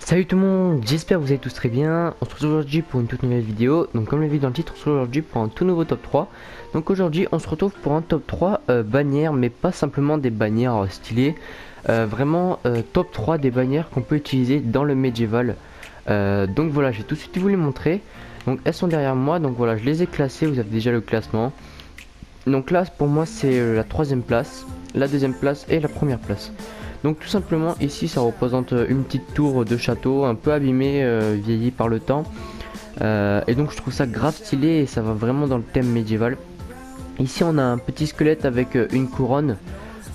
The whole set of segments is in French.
Salut tout le monde, j'espère que vous allez tous très bien. On se retrouve aujourd'hui pour une toute nouvelle vidéo. Donc comme le vu dans le titre, on se retrouve aujourd'hui pour un tout nouveau top 3. Donc aujourd'hui on se retrouve pour un top 3 bannières, mais pas simplement des bannières stylées. Vraiment top 3 des bannières qu'on peut utiliser dans le médiéval. Donc voilà, je vais tout de suite vous les montrer. Donc elles sont derrière moi, donc voilà, je les ai classées, vous avez déjà le classement. Donc là pour moi c'est la troisième place, la deuxième place et la première place. Donc tout simplement ici ça représente une petite tour de château un peu abîmée, vieillie par le temps. Et donc je trouve ça grave stylé et ça va vraiment dans le thème médiéval. Ici on a un petit squelette avec une couronne.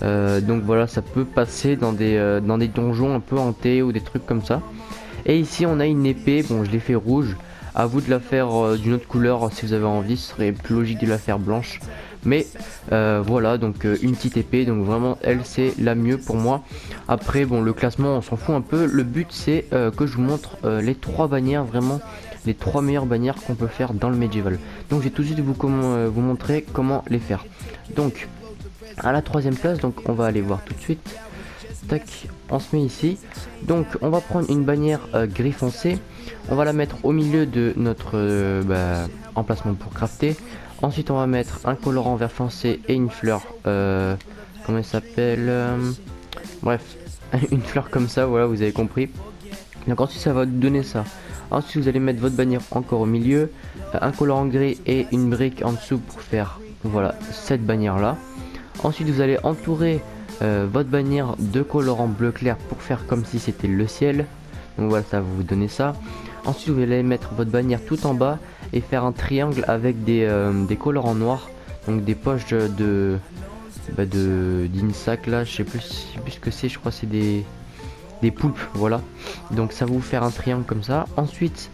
Donc voilà, ça peut passer dans des donjons un peu hantés ou des trucs comme ça. Et ici on a une épée, bon je l'ai fait rouge. À vous de la faire d'une autre couleur si vous avez envie, ce serait plus logique de la faire blanche. Mais voilà, donc une petite épée, donc vraiment elle c'est la mieux pour moi. Après bon, le classement on s'en fout un peu. Le but c'est que je vous montre les trois bannières, vraiment les trois meilleures bannières qu'on peut faire dans le médiéval. Donc je vais tout de suite vous montrer comment les faire. Donc à la troisième place, donc on va aller voir tout de suite. Tac, on se met ici. Donc on va prendre une bannière gris foncé. On va la mettre au milieu de notre emplacement pour crafter. Ensuite on va mettre un colorant vert foncé et une fleur. Comment elle s'appelle bref, une fleur comme ça, voilà, vous avez compris. Donc ensuite ça va donner ça. Ensuite vous allez mettre votre bannière encore au milieu. Un colorant gris et une brique en dessous pour faire, voilà, cette bannière là. Ensuite vous allez entourer votre bannière de colorant bleu clair pour faire comme si c'était le ciel. Donc voilà, ça va vous donner ça. Ensuite vous allez mettre votre bannière tout en bas et faire un triangle avec des colorants noirs. Donc des poches d'Insac là, je sais plus ce que c'est, je crois que c'est des poulpes, voilà. Donc ça va vous faire un triangle comme ça. Ensuite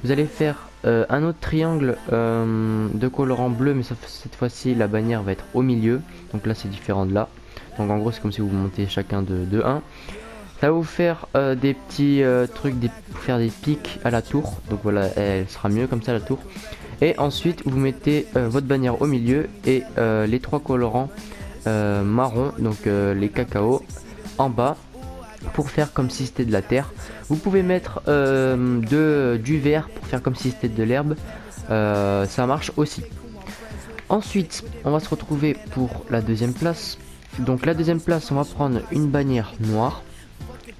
vous allez faire un autre triangle de colorant bleu, mais cette fois-ci la bannière va être au milieu. Donc là c'est différent de là. Donc en gros c'est comme si vous montez chacun de 1. Ça va vous faire des petits trucs, pour faire des pics à la tour. Donc voilà, elle sera mieux comme ça la tour. Et ensuite vous mettez votre bannière au milieu et les trois colorants marron, donc les cacao en bas, pour faire comme si c'était de la terre. Vous pouvez mettre du vert pour faire comme si c'était de l'herbe. Ça marche aussi. Ensuite on va se retrouver pour la deuxième place. Donc la deuxième place, on va prendre une bannière noire.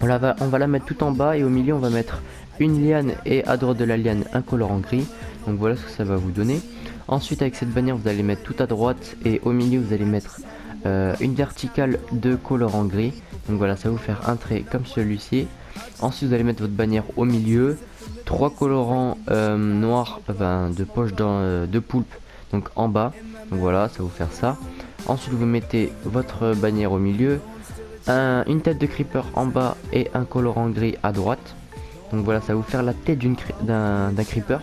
On va la mettre tout en bas et au milieu on va mettre une liane et à droite de la liane un colorant gris. Donc voilà ce que ça va vous donner. Ensuite avec cette bannière vous allez mettre tout à droite et au milieu vous allez mettre une verticale de colorant gris. Donc voilà, ça va vous faire un trait comme celui-ci. Ensuite vous allez mettre votre bannière au milieu. Trois colorants noirs de poche de poulpe, donc en bas. Donc voilà, ça va vous faire ça. Ensuite vous mettez votre bannière au milieu, une tête de creeper en bas et un colorant gris à droite. Donc voilà, ça va vous faire la tête d'un creeper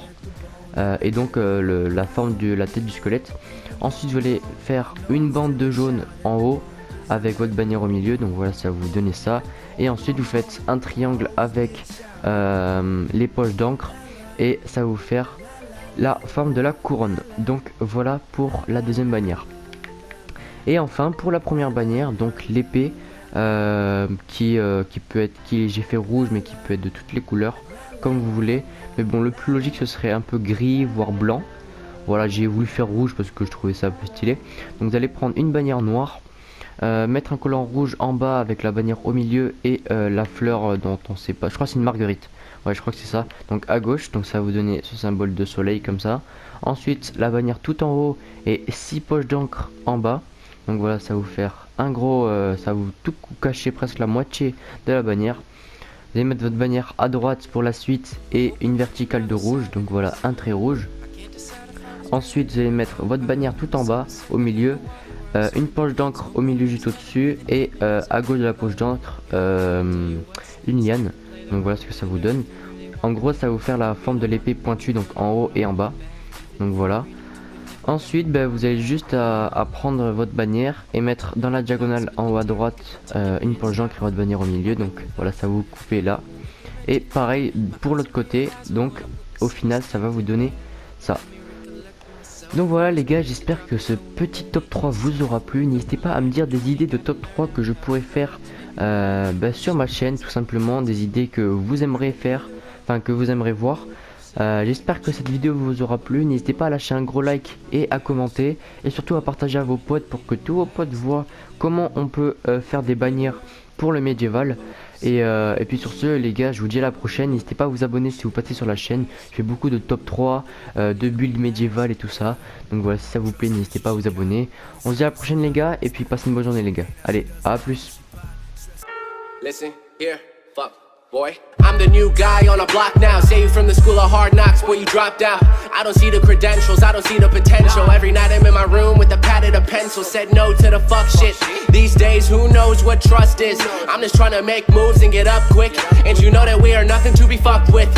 et donc la forme de la tête du squelette. Ensuite vous allez faire une bande de jaune en haut avec votre bannière au milieu. Donc voilà, ça va vous donner ça. Et ensuite vous faites un triangle avec les poches d'encre et ça va vous faire la forme de la couronne. Donc voilà pour la deuxième bannière. Et enfin pour la première bannière, donc l'épée qui j'ai fait rouge mais qui peut être de toutes les couleurs comme vous voulez. Mais bon, le plus logique ce serait un peu gris voire blanc. Voilà, j'ai voulu faire rouge parce que je trouvais ça un peu stylé. Donc vous allez prendre une bannière noire, mettre un collant rouge en bas avec la bannière au milieu et la fleur dont on sait pas, je crois que c'est une marguerite. Ouais, je crois que c'est ça. Donc à gauche, donc ça va vous donner ce symbole de soleil comme ça. Ensuite la bannière tout en haut et 6 poches d'encre en bas. Donc voilà, ça va vous faire un gros, ça va vous tout cacher presque la moitié de la bannière. Vous allez mettre votre bannière à droite pour la suite et une verticale de rouge, donc voilà, un trait rouge. Ensuite vous allez mettre votre bannière tout en bas au milieu, une poche d'encre au milieu juste au dessus et à gauche de la poche d'encre une liane. Donc voilà ce que ça vous donne. En gros ça va vous faire la forme de l'épée pointue, donc en haut et en bas. Donc voilà. Ensuite vous avez juste à prendre votre bannière et mettre dans la diagonale en haut à droite une poche d'encre et votre bannière au milieu. Donc voilà, ça va vous couper là. Et pareil pour l'autre côté. Donc au final ça va vous donner ça. Donc voilà les gars, j'espère que ce petit top 3 vous aura plu. N'hésitez pas à me dire des idées de top 3 que je pourrais faire sur ma chaîne, tout simplement des idées que vous aimeriez faire, enfin que vous aimeriez voir. J'espère que cette vidéo vous aura plu. N'hésitez pas à lâcher un gros like et à commenter, et surtout à partager à vos potes pour que tous vos potes voient comment on peut faire des bannières pour le médiéval. Et puis sur ce les gars, je vous dis à la prochaine. N'hésitez pas à vous abonner si vous passez sur la chaîne. Je fais beaucoup de top 3, de build médiéval et tout ça. Donc voilà, si ça vous plaît, n'hésitez pas à vous abonner. On se dit à la prochaine les gars, et puis passez une bonne journée les gars. Allez, à plus. Listen, here, fuck, boy. I'm the new guy on a block now. Say you from the school of hard knocks, boy, you dropped out. I don't see the credentials, I don't see the potential. Every night I'm in my room with a pad and a pencil. Said no to the fuck shit. These days, who knows what trust is? I'm just trying to make moves and get up quick. And you know that we are nothing to be fucked with.